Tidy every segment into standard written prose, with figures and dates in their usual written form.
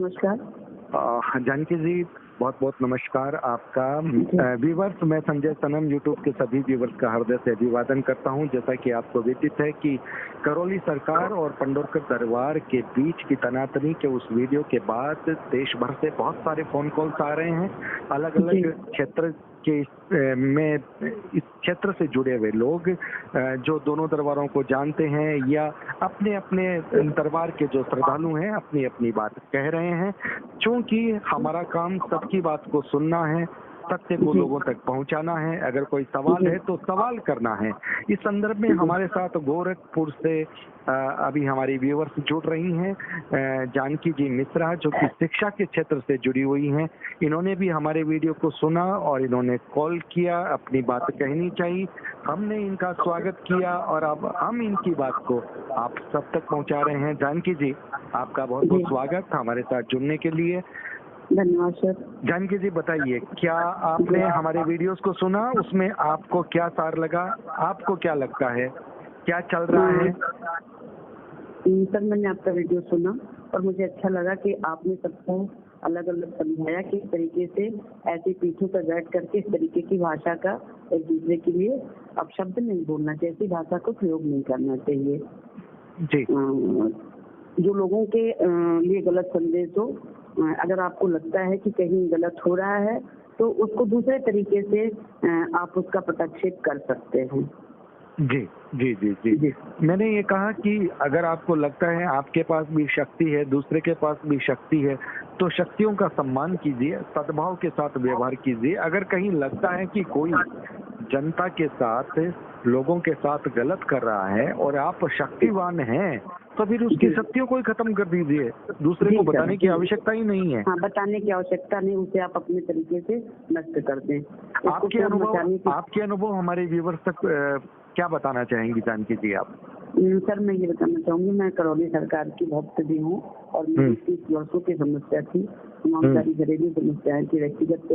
नमस्कार। जानकी जी, बहुत बहुत नमस्कार आपका। व्यूवर्स, मैं संजय सनम यूट्यूब के सभी व्यूवर्स का हृदय से अभिवादन करता हूं। जैसा कि आपको विदित है कि करौली सरकार और पंडोरकर दरबार के बीच की तनातनी के उस वीडियो के बाद देश भर से बहुत सारे फोन कॉल्स आ रहे हैं। अलग अलग क्षेत्र के में इस क्षेत्र से जुड़े हुए लोग जो दोनों दरबारों को जानते हैं या अपने अपने दरबार के जो श्रद्धालु हैं अपनी अपनी बात कह रहे हैं। क्योंकि हमारा काम सबकी बात को सुनना है, सत्य को लोगों तक पहुंचाना है। अगर कोई सवाल है तो सवाल करना है। इस संदर्भ में हमारे साथ गोरखपुर से अभी हमारी व्यूवर्स जुड़ रही हैं, जानकी जी मिश्रा, जो कि शिक्षा के क्षेत्र से जुड़ी हुई हैं। इन्होंने भी हमारे वीडियो को सुना और इन्होंने कॉल किया, अपनी बात कहनी चाहिए। हमने इनका स्वागत किया और अब हम इनकी बात को आप सब तक पहुंचा रहे हैं। जानकी जी, आपका बहुत बहुत स्वागत हमारे साथ जुड़ने के लिए। धन्यवाद सर। जानकी जी, बताइए, क्या आपने हमारे वीडियोस को सुना? उसमें आपको क्या सार लगा? आपको क्या लगता है, क्या चल रहा है? सर, मैंने आपका वीडियो सुना और मुझे अच्छा लगा कि आपने सबको अलग अलग समझाया कि इस तरीके से ऐसी पीठों पर बैठ करके इस तरीके की भाषा का एक दूसरे के लिए अपशब्द नहीं बोलना चाहिए, ऐसी भाषा को प्रयोग नहीं करना चाहिए जी। जो लोगों के लिए गलत संदेश हो। अगर आपको लगता है कि कहीं गलत हो रहा है तो उसको दूसरे तरीके से आप उसका प्रक्षेप कर सकते हैं। जी जी जी जी जी मैंने ये कहा कि अगर आपको लगता है आपके पास भी शक्ति है, दूसरे के पास भी शक्ति है, तो शक्तियों का सम्मान कीजिए, सद्भाव के साथ व्यवहार कीजिए। अगर कहीं लगता है कि कोई जनता के साथ, लोगों के साथ गलत कर रहा है और आप शक्तिवान हैं, तो फिर उसकी शक्तियों को ही खत्म कर दीजिए। दूसरे को बताने की आवश्यकता ही नहीं है। हाँ, बताने की आवश्यकता नहीं, उसे आप अपने तरीके से नष्ट कर दें। आपके अनुभव हमारे व्यूवर्स तक क्या बताना चाहेंगी जानकी जी आप? सर, मैं ये बताना चाहूंगी, मैं करौली सरकार की भक्त भी हूँ और मेरी 30 वर्षों की समस्या थी। तमाम सारी घरेलू समस्याएं थी, व्यक्तिगत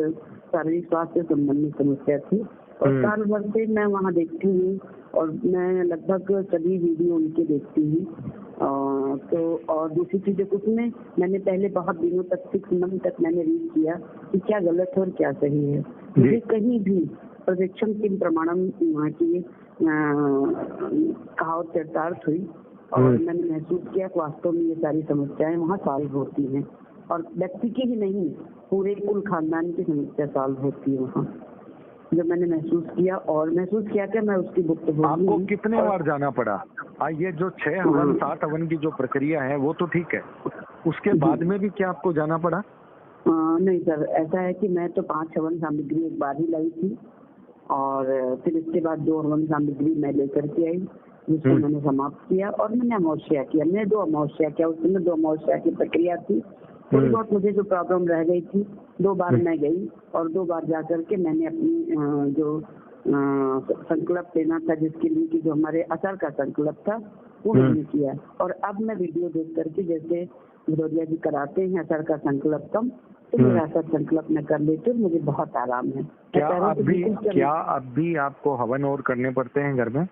शारीरिक स्वास्थ्य संबंधी समस्या थी और साल भर से मैं वहाँ देखती हूँ और मैं लगभग सभी वीडियो उनके देखती हूँ। तो और दूसरी चीजें कुछ में मैंने पहले बहुत दिनों तक 6 मंथ तक मैंने रीड किया कि क्या गलत है और क्या सही है। मुझे कहीं भी प्रशिक्षण किम प्रमाणम की कहावत चरितार्थ हुई और मैंने महसूस किया कि वास्तव में ये सारी समस्याएं वहाँ सॉल्व होती हैं और व्यक्ति की ही नहीं, पूरे कुल खानदान की समस्या सॉल्व होती है वहाँ, जो मैंने महसूस किया कि मैं उसकी भुक्तभोगी। आपको कितने बार जाना पड़ा? ये जो 6 हवन 7 हवन की जो प्रक्रिया है वो तो ठीक है, उसके बाद में भी क्या आपको जाना पड़ा? नहीं सर, ऐसा है कि मैं तो 5 हवन सामग्री एक बार ही लाई थी और फिर इसके बाद 2 हवन सामग्री मैं लेकर के आई, जिसको मैंने समाप्त किया और मैंने अमावस्या किया। मैंने 2 अमावस्या किया, उस समय 2 अमावस्या की प्रक्रिया थी। थोड़ी बहुत मुझे जो प्रॉब्लम रह गई थी, 2 बार मैं गई और 2 बार जाकर के मैंने अपनी जो संकल्प लेना था, जिसके लिए कि जो हमारे असर का संकल्प था वो मैंने किया। और अब मैं वीडियो देख करके, जैसे विरोधिया जी कराते हैं असर का संकल्प कम, तो मेरा असर संकल्प मैं कर लेती हूँ, मुझे बहुत आराम है। क्या अब भी आपको हवन और करने पड़ते हैं घर में?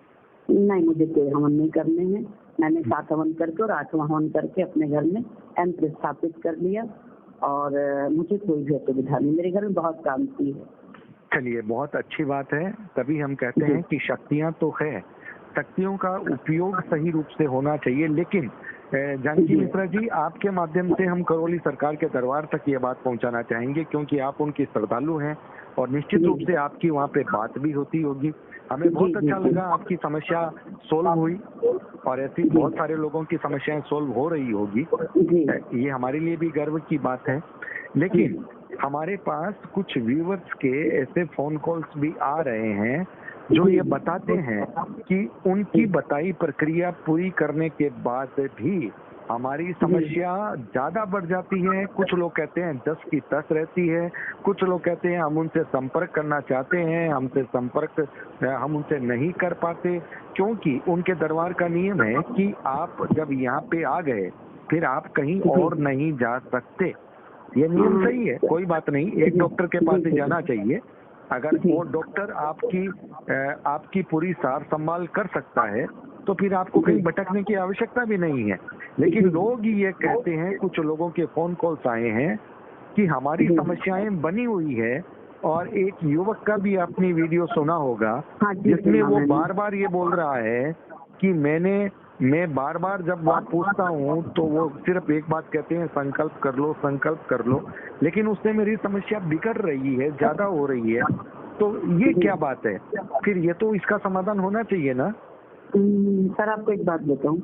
नहीं, मुझे कोई हवन नहीं करने हैं। मैंने 7 हवन करके और 8वां हवन करके अपने घर में यंत्र स्थापित कर लिया और मुझे कोई भी असुविधा नहीं, मेरे घर में बहुत शांति है। चलिए, बहुत अच्छी बात है। तभी हम कहते हैं कि शक्तियां तो है, शक्तियों का उपयोग सही रूप से होना चाहिए। लेकिन जानकी मिश्रा जी, आपके माध्यम से हम करौली सरकार के दरबार तक ये बात पहुंचाना चाहेंगे, क्योंकि आप उनकी श्रद्धालु हैं और निश्चित रूप से आपकी वहाँ पे बात भी होती होगी। हमें बहुत अच्छा लगा, आपकी समस्या सोल्व हुई और ऐसी बहुत सारे लोगों की समस्याएं सोल्व हो रही होगी। ये हमारे लिए भी गर्व की बात है। लेकिन हमारे पास कुछ व्यूवर्स के ऐसे फोन कॉल्स भी आ रहे हैं जो ये बताते हैं कि उनकी बताई प्रक्रिया पूरी करने के बाद भी हमारी समस्या ज्यादा बढ़ जाती है। कुछ लोग कहते हैं 10 की 10 रहती है, कुछ लोग कहते हैं हम उनसे संपर्क करना चाहते हैं, हम उनसे नहीं कर पाते, क्योंकि उनके दरबार का नियम है कि आप जब यहाँ पे आ गए फिर आप कहीं और नहीं जा सकते। ये नियम सही है, कोई बात नहीं, एक डॉक्टर के पास ही जाना चाहिए। अगर वो डॉक्टर आपकी पूरी सार संभाल कर सकता है तो फिर आपको कहीं भटकने की आवश्यकता भी नहीं है। लेकिन लोग ये कहते हैं, कुछ लोगों के फोन कॉल्स आए हैं कि हमारी समस्याएं बनी हुई है, और एक युवक का भी अपनी वीडियो सुना होगा जिसमें वो बार बार ये बोल रहा है कि मैं बार बार जब बात पूछता हूँ तो वो सिर्फ एक बात कहते हैं, संकल्प कर लो, लेकिन उससे मेरी समस्या बिगड़ रही है, ज्यादा हो रही है। तो ये क्या बात है? फिर ये तो इसका समाधान होना चाहिए ना। सर आपको एक बात बताऊं,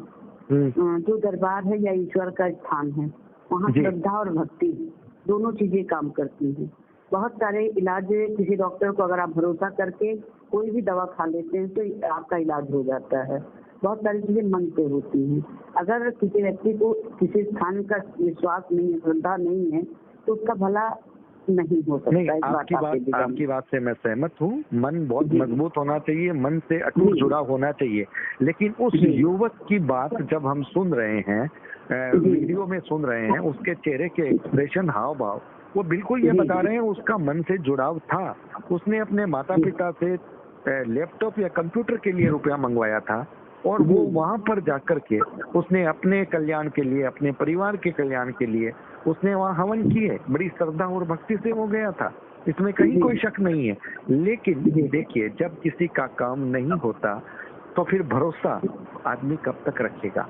जो दरबार है या ईश्वर का स्थान है, वहाँ श्रद्धा और भक्ति दोनों चीजें काम करती हैं। बहुत सारे इलाज, किसी डॉक्टर को अगर आप भरोसा करके कोई भी दवा खा लेते हैं तो आपका इलाज हो जाता है। बहुत सारी चीजें मन पे होती हैं। अगर किसी व्यक्ति को किसी स्थान का विश्वास नहीं है, श्रद्धा नहीं है, तो उसका भला नहीं हो सकता। नहीं, आपकी बात से मैं सहमत हूँ। मन बहुत मजबूत होना चाहिए, मन से अटूट जुड़ा होना चाहिए। लेकिन उस युवक की बात जब हम सुन रहे हैं, वीडियो में सुन रहे हैं, उसके चेहरे के एक्सप्रेशन, हाव भाव, वो बिल्कुल ये बता रहे हैं उसका मन से जुड़ाव था। उसने अपने माता पिता से लैपटॉप या कंप्यूटर के लिए रुपया मंगवाया था, और वो वहां पर जाकर के उसने अपने कल्याण के लिए, अपने परिवार के कल्याण के लिए उसने वहाँ हवन किए। बड़ी श्रद्धा और भक्ति से वो गया था, इसमें कहीं कोई शक नहीं है। लेकिन देखिए, जब किसी का काम नहीं होता तो फिर भरोसा आदमी कब तक रखेगा?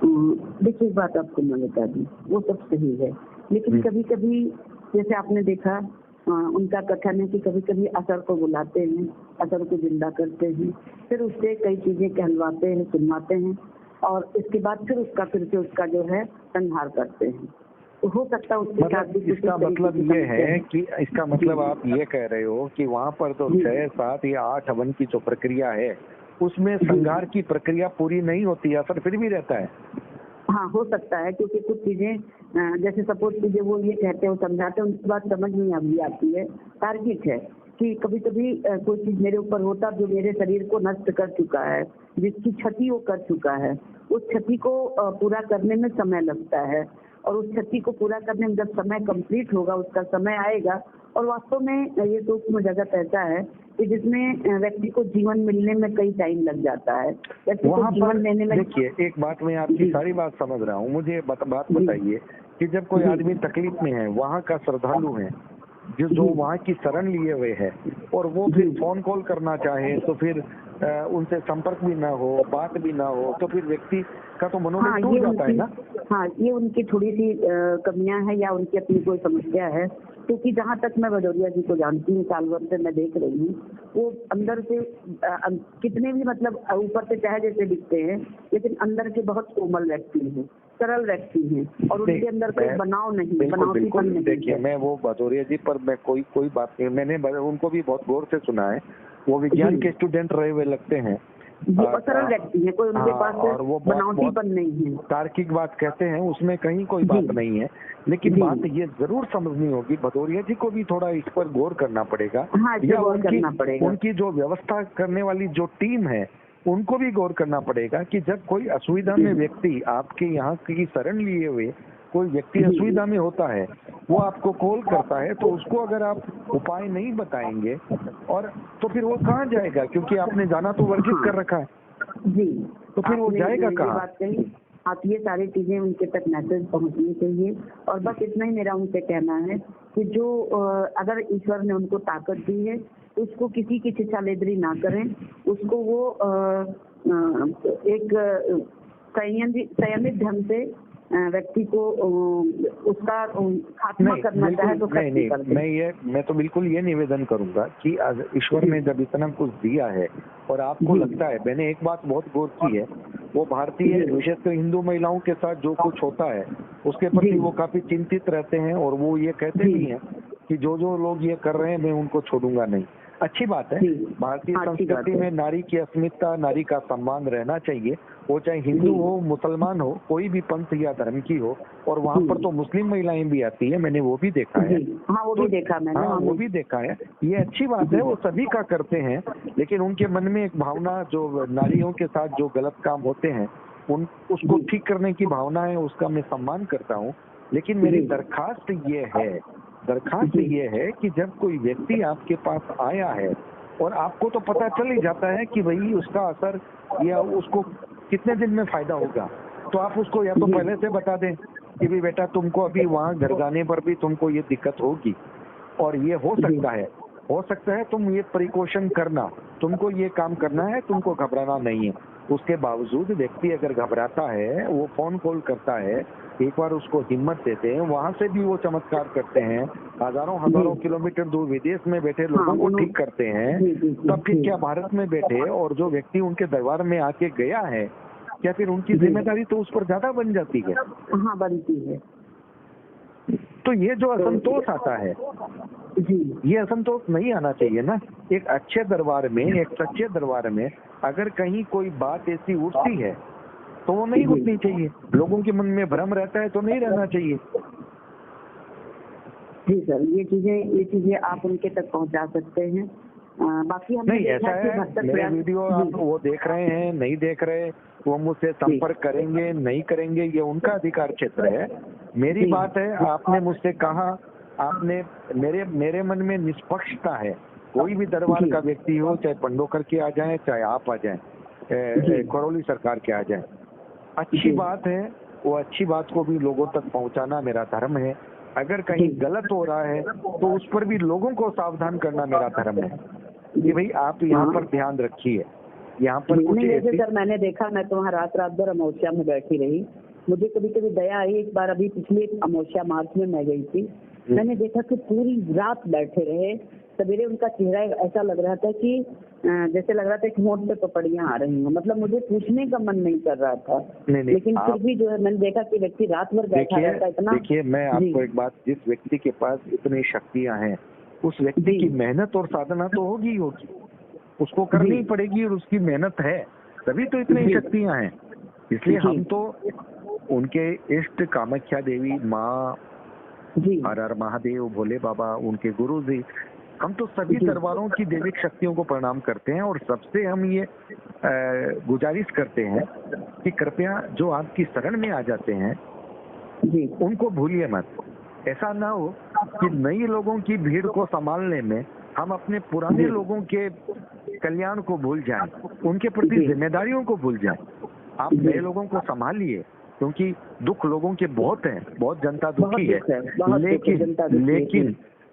देखिए, बात आपको मैं बता दूं, वो सब सही है, लेकिन कभी कभी जैसे आपने देखा, उनका कथन है कि कभी कभी असर को बुलाते हैं, असर को जिंदा करते हैं, फिर उससे कई चीजें कहलवाते हैं, सुनवाते हैं, और इसके बाद फिर उसका जो है संहार करते हैं। तो हो सकता है उसके साथ भी इसका मतलब ये है कि इसका मतलब आप ये कह रहे हो कि वहाँ पर तो 6, 7 या 8 हवन की जो प्रक्रिया है उसमें संहार की प्रक्रिया पूरी नहीं होती है, असर फिर भी रहता है। हाँ, हो सकता है, क्योंकि कुछ चीजें जैसे सपोज कीजिए वो ये कहते हो, समझाते हैं, उनकी बात समझ नहीं अभी आती है। तार्किक है कि कभी कभी कोई चीज मेरे ऊपर होता जो मेरे शरीर को नष्ट कर चुका है, जिसकी क्षति वो कर चुका है, उस क्षति को पूरा करने में समय लगता है, और उस क्षति को पूरा करने में जब समय कंप्लीट होगा, उसका समय आएगा। और वास्तव में ये सूक्ष्म जगत ऐसा है कि जिसमें व्यक्ति को जीवन मिलने में कई टाइम लग जाता है। वहाँ पर देखिए, एक बात मैं आपकी सारी बात समझ रहा हूँ, मुझे बात बताइए कि जब कोई आदमी तकलीफ में है, वहाँ का श्रद्धालु है जो वहाँ की शरण लिए हुए है, और वो फिर फोन कॉल करना चाहे तो फिर उनसे संपर्क भी ना हो, बात भी ना हो, तो फिर व्यक्ति का तो मनोबल टूट जाता है ना। हाँ, ये उनकी थोड़ी सी कमियां हैं या उनकी अपनी कोई समस्या है। क्योंकि जहाँ तक मैं भदौरिया जी को जानती हूँ, साल भर से मैं देख रही हूँ, वो अंदर से कितने भी मतलब ऊपर से चाहे जैसे दिखते हैं, लेकिन अंदर के बहुत कोमल व्यक्ति हैं, सरल व्यक्ति हैं, और उनके अंदर कोई बनाव नहीं, बनावटीपन नहीं। देखिए, मैं वो भदौरिया जी पर मैं कोई बात नहीं, मैंने उनको भी बहुत गौर से सुना है। वो विज्ञान के स्टूडेंट रहे हुए लगते हैं, सरल व्यक्ति है, कोई उनके पास बनावटीपन नहीं है। तार्किक बात कहते हैं, उसमें कहीं कोई बात नहीं है। लेकिन बात ये जरूर समझनी होगी, भदौरिया जी को भी थोड़ा इस पर गौर करना पड़ेगा, या उनकी जो व्यवस्था करने वाली जो टीम है उनको भी गौर करना पड़ेगा कि जब कोई असुविधा में व्यक्ति, आपके यहाँ की शरण लिए हुए कोई व्यक्ति असुविधा में होता है, वो आपको कॉल करता है, तो उसको अगर आप उपाय नहीं बताएंगे और तो फिर वो कहाँ जाएगा? क्योंकि आपने जाना तो वर्जित कर रखा है जी, तो फिर वो जाएगा कहाँ? आप ये सारी चीजें उनके तक मैसेज पहुंचनी चाहिए। और बस इतना ही मेरा उनसे कहना है कि जो अगर ईश्वर ने उनको ताकत दी है, उसको किसी की छिछालेदरी ना करें, उसको वो एक संयमित ढंग से व्यक्ति को उसका खात्मा करना चाहे तो मैं तो बिल्कुल ये निवेदन करूंगा कि ईश्वर ने जब इतना कुछ दिया है और आपको लगता है, मैंने एक बात बहुत गौर की है, वो भारतीय विशेषकर हिंदू महिलाओं के साथ जो कुछ होता है उसके प्रति वो काफी चिंतित रहते हैं, और वो ये कहते भी हैं कि जो लोग ये कर रहे हैं मैं उनको छोड़ूंगा नहीं। अच्छी बात है, भारतीय संस्कृति में नारी की अस्मिता, नारी का सम्मान रहना चाहिए, वो चाहे हिंदू हो, मुसलमान हो, कोई भी पंथ या धर्म की हो। और वहाँ पर तो मुस्लिम महिलाएं भी आती है, मैंने वो भी देखा है। वो भी देखा मैंने। वो भी देखा है। ये अच्छी बात है, वो सभी का करते हैं, लेकिन उनके मन में एक भावना, जो नारियों के साथ जो गलत काम होते हैं उसको ठीक करने की भावना है, उसका मैं सम्मान करता हूँ। लेकिन मेरी दरखास्त ये है कि जब कोई व्यक्ति आपके पास आया है और आपको तो पता चल ही जाता है कि भाई उसका असर या उसको कितने दिन में फायदा होगा, तो आप उसको या तो पहले से बता दें कि भाई बेटा तुमको अभी वहाँ घर जाने पर भी तुमको ये दिक्कत होगी और ये हो सकता है तुम ये प्रिकॉशन करना, तुमको ये काम करना है, तुमको घबराना नहीं है। उसके बावजूद व्यक्ति अगर घबराता है, वो फोन कॉल करता है, एक बार उसको हिम्मत देते हैं, वहां से भी वो चमत्कार करते हैं, हजारों किलोमीटर दूर विदेश में बैठे लोगों को ठीक करते हैं, तब फिर क्या भारत में बैठे और जो व्यक्ति उनके दरबार में आके गया है, क्या फिर उनकी जिम्मेदारी तो उस पर ज्यादा बन जाती है? हाँ, बनती है। तो ये जो असंतोष आता है जी, ये असंतोष नहीं आना चाहिए ना। एक अच्छे दरबार में, एक सच्चे दरबार में अगर कहीं कोई बात ऐसी उठती है तो वो नहीं उठनी चाहिए। लोगों के मन में भ्रम रहता है तो नहीं रहना चाहिए। जी सर, ये चीजें आप उनके तक पहुंचा सकते हैं। बाकी हमने नहीं, ऐसा है, मेरे वीडियो आप वो देख रहे हैं, नहीं देख रहे, वो मुझसे संपर्क करेंगे नहीं करेंगे, ये उनका अधिकार क्षेत्र है। मेरी बात है, आपने मुझसे कहा, आपने मेरे मन में निष्पक्षता है। कोई भी दरबार का व्यक्ति हो, चाहे पंडोकर के आ जाए, चाहे आप आ जाए, करौली सरकार के आ जाए, अच्छी बात है, वो अच्छी बात को भी लोगों तक पहुंचाना मेरा धर्म है। अगर कहीं गलत हो रहा है तो उस पर भी लोगों को सावधान करना मेरा धर्म है कि भाई आप यहाँ पर ध्यान रखिए, यहाँ पर कुछ ऐसे। सर मैंने देखा, मैं तो वहाँ रात भर अमावस्या में बैठी रही, मुझे कभी कभी दया आई। एक बार अभी पिछले अमावस्या मार्च में मैं गई थी, मैंने देखा कि पूरी रात बैठे रहे। सवेरे उनका चेहरा ऐसा लग रहा था कि जैसे लग रहा था कि होंठ पे पपड़ियां आ रही हैं। मतलब मुझे पूछने का मन नहीं कर रहा था, लेकिन फिर भी जो है मैंने देखा कि व्यक्ति रात भर बैठा रहता इतना। देखिए, मैं आपको एक बात, जिस व्यक्ति के पास इतनी शक्तियां हैं, उस व्यक्ति की मेहनत और साधना तो होगी, उसको करनी पड़ेगी और उसकी मेहनत है, तभी तो इतनी शक्तियां हैं। इसलिए हम तो उनके इष्ट कामाख्या देवी माँ, हर हर महादेव, भोले बाबा, उनके गुरु जी, हम तो सभी दरबारों की दैविक शक्तियों को प्रणाम करते हैं और सबसे हम ये गुजारिश करते हैं कि कृपया जो आपकी शरण में आ जाते हैं उनको भूलिए मत। ऐसा ना हो कि नई लोगों की भीड़ को संभालने में हम अपने पुराने लोगों के कल्याण को भूल जाएं, उनके प्रति जिम्मेदारियों को भूल जाएं। आप नए लोगों को संभालिए, क्योंकि दुख लोगों के बहुत हैं, बहुत जनता दुखी है,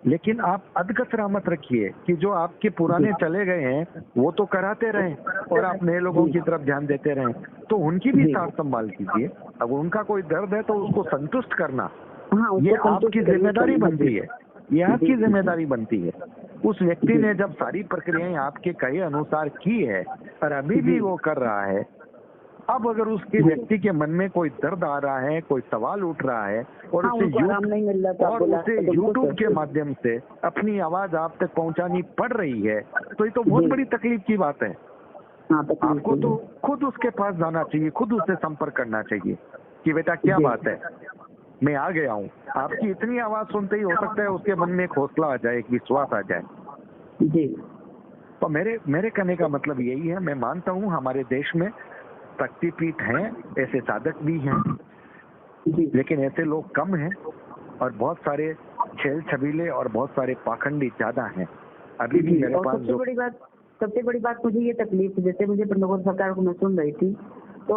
लेकिन आप अधकचरा मत रखिए कि जो आपके पुराने चले गए हैं वो तो कराते रहें और आप नए लोगों की तरफ ध्यान देते रहें। तो उनकी भी साथ संभाल कीजिए। अगर उनका कोई दर्द है तो उसको संतुष्ट करना, ये आपकी जिम्मेदारी बनती है, ये आपकी जिम्मेदारी बनती है। उस व्यक्ति ने जब सारी प्रक्रियाएं आपके कहे अनुसार की है और अभी भी वो कर रहा है, अब अगर उसके व्यक्ति के मन में कोई दर्द आ रहा है, कोई सवाल उठ रहा है और उसे यूट्यूब के माध्यम से अपनी आवाज आप तक पहुंचानी पड़ रही है, तो ये तो बहुत बड़ी तकलीफ की बात है। आपको तो खुद उसके पास जाना चाहिए, खुद उससे संपर्क करना चाहिए कि बेटा क्या बात है, मैं आ गया हूँ। आपकी इतनी आवाज सुनते ही हो सकता है उसके मन में एक हौसला आ जाए, एक विश्वास आ जाए। तो मेरे कहने का मतलब यही है, मैं मानता हूँ हमारे देश में शक्तिपीठ हैं, ऐसे साधक भी हैं, लेकिन ऐसे लोग कम हैं और बहुत सारे छेल छबीले और बहुत सारे पाखंडी ज्यादा हैं। अभी भी मेरे पास सबसे बड़ी बात मुझे ये तकलीफ, जैसे मुझे पंडोकर सरकार को मैं सुन रही थी तो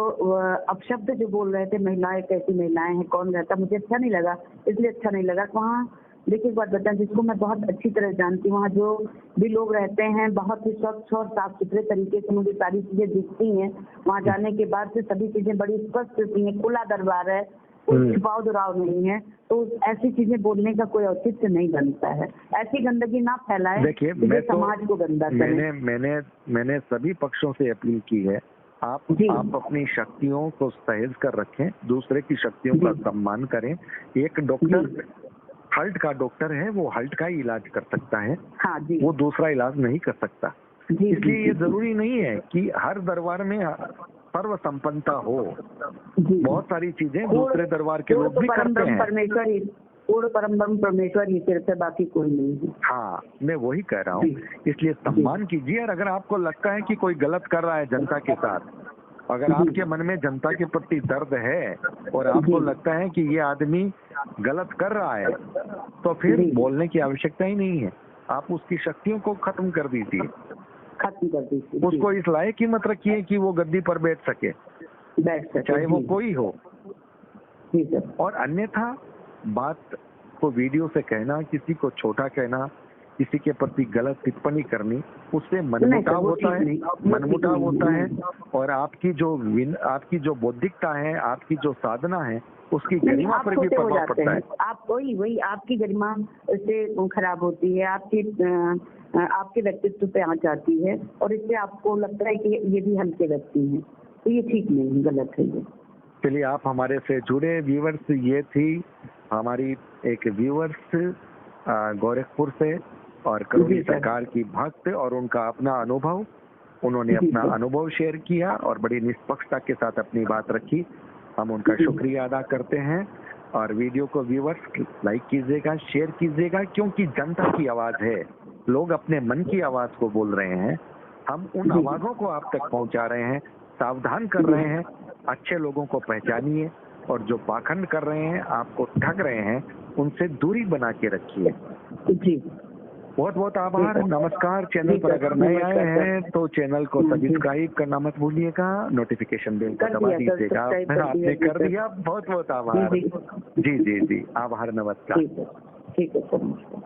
अपशब्द जो बोल रहे थे, महिलाएं कैसी महिलाएं हैं, कौन रहता, मुझे अच्छा नहीं लगा। इसलिए अच्छा नहीं लगा वहाँ, देखिए एक बात बताएं, जिसको मैं बहुत अच्छी तरह जानती हूँ, वहाँ जो भी लोग रहते हैं बहुत ही स्वच्छ और साफ सुथरे तरीके से मुझे सारी चीजें दिखती हैं। वहाँ जाने के बाद से सभी चीजें बड़ी स्पष्ट होती हैं, खुला दरबार है, कोई छुपाव दुराव नहीं है, तो ऐसी चीजें बोलने का कोई औचित्य नहीं बनता है। ऐसी गंदगी ना फैलाएं। देखिए, मैं समाज को गंदा मैंने सभी पक्षों से अपील की है, आप अपनी शक्तियों को सहेज कर रखें, दूसरे की शक्तियों का सम्मान करें। एक डॉक्टर हर्ट का डॉक्टर है, वो हर्ट का ही इलाज कर सकता है, वो दूसरा इलाज नहीं कर सकता। इसलिए ये जरूरी नहीं है कि हर दरबार में सर्व संपन्नता हो। बहुत सारी चीजें दूसरे दरबार के लोग भी करते हैं। परमेश्वर ही सिर्फ है, बाकी कोई नहीं है। हाँ, मैं वही कह रहा हूँ। इसलिए सम्मान कीजिए। और अगर आपको लगता है कि कोई गलत कर रहा है जनता के साथ, अगर आपके मन में जनता के प्रति दर्द है और आपको लगता है कि ये आदमी गलत कर रहा है, तो फिर बोलने की आवश्यकता ही नहीं है। आप उसकी शक्तियों को खत्म कर दीजिए, खत्म कर दीजिए, उसको इस लायक ही मत रखिए कि वो गद्दी पर बैठ सके, चाहे वो कोई हो। जी सर। और अन्यथा बात को वीडियो से कहना, किसी को छोटा कहना, किसी के प्रति गलत टिप्पणी करनी, उससे मनमुटाव होता है, मनमुटाव होता है। और आपकी जो बौद्धिकता है, आपकी जो साधना है, उसकी गरिमा पर भी प्रभाव पड़ता है। आप वही आपकी गरिमा से खराब होती है, आपके व्यक्तित्व पे आंच आती है, और इससे आपको लगता है कि ये भी हल्के व्यक्ति हैं, तो ये ठीक नहीं, गलत है ये। चलिए, आप हमारे से जुड़े। व्यूअर्स, ये थी हमारी एक व्यूअर्स गोरखपुर से और करौली सरकार की भक्त, और उनका अपना अनुभव, उन्होंने अपना अनुभव शेयर किया और बड़ी निष्पक्षता के साथ अपनी बात रखी। हम उनका शुक्रिया अदा करते हैं। और वीडियो को व्यूअर्स लाइक कीजिएगा, शेयर कीजिएगा, क्योंकि जनता की आवाज है, लोग अपने मन की आवाज को बोल रहे हैं। हम उन आवाजों को आप तक पहुंचा रहे हैं, सावधान कर रहे हैं। अच्छे लोगों को पहचानिए, और जो पाखंड कर रहे हैं, आपको ठग रहे हैं, उनसे दूरी बना के रखिए। जी, बहुत बहुत आभार, नमस्कार। चैनल पर अगर नए आए हैं तो चैनल को सब्सक्राइब करना मत भूलिएगा, नोटिफिकेशन बेल को दबा दीजिएगा। आपने कर दिया, बहुत बहुत आभार। जी जी जी, आभार, नमस्कार। ठीक है सर, नमस्कार।